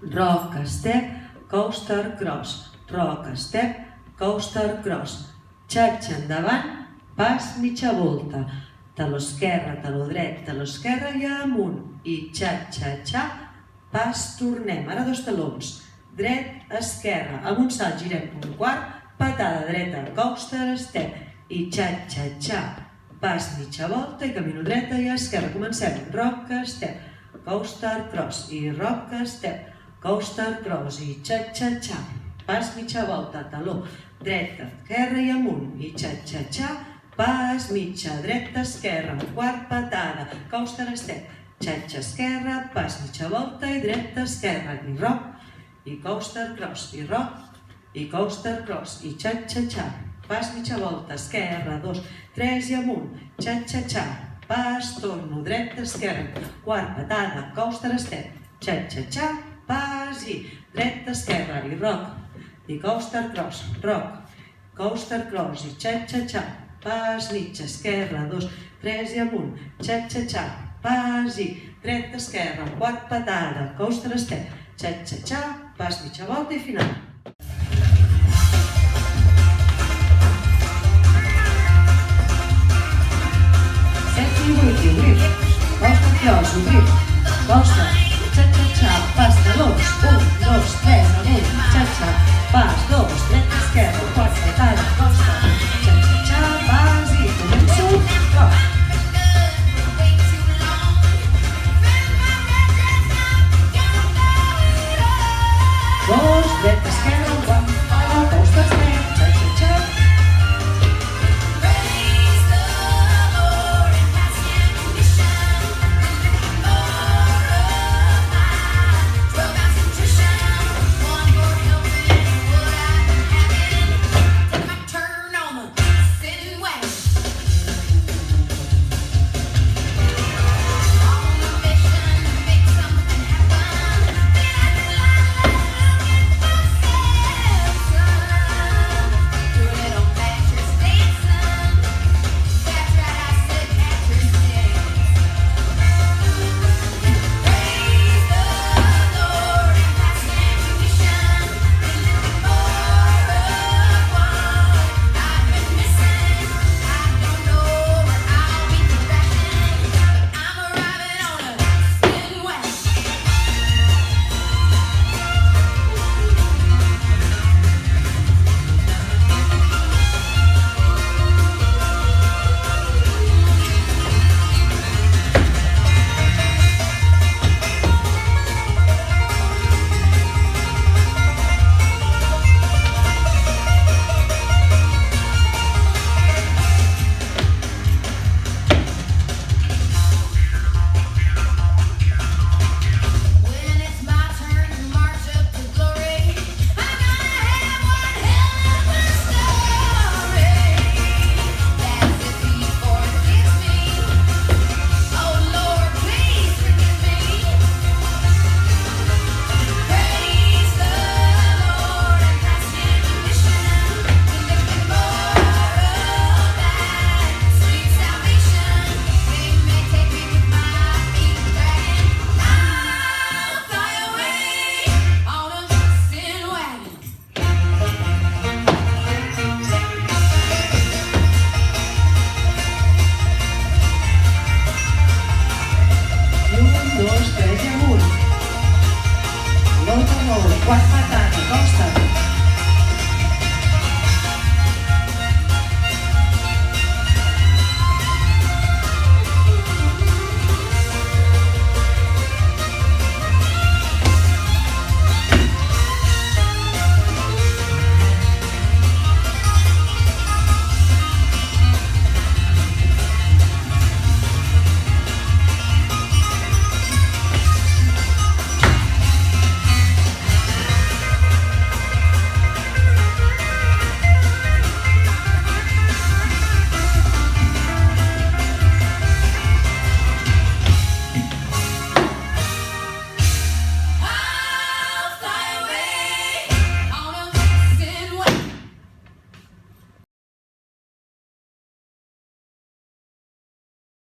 rock, step, coaster, cross, rock, step, coaster, cross, xatxa endavant, pas, mitja volta, taló esquerre, taló dret, taló esquerre i amunt, i xa, pas, tornem, ara dos talons, dret, esquerre, amb un salt girem un quart, patada dreta, coaster, step, i xa, pas, mitja volta i camino dreta i esquerra. Comencem, rock, step, coaster, cross, i rock, step, coaster, cross, i xa, pas, mitja volta, taló, dreta, esquerra i amunt, i xa, pas, mitja, dreta, esquerra, un quart, patada, coaster, step, xa, esquerra, pas, mitja volta i dreta, esquerra, i rock, i coaster, cross, i rock, i coaster, cross, i xa, pas, mitja volta, esquerra, 2, 3 i amunt, xa, pas, torno, dreta, esquerra, quart, patada, coaster, step, xa, pas, i dreta, esquerra, i rock, i coaster, cross, rock, coaster, cross, i xa, pas, mitja, esquerra, 2, 3 i amunt, xa, pas, i dreta, esquerra, quart, patada, coaster, step, xa, pas, mitja volta i final. I 8 i obrir, costa, cross, obrir, costa, xa, pas, talons, 1, 2, 3, amunt, xa, pas, 2, dreta, esquerra, quart, patada, costa, xa, pas, i començo, rock. Dos, dreta, esquerra, quart, patada, costa, step, xa, Quart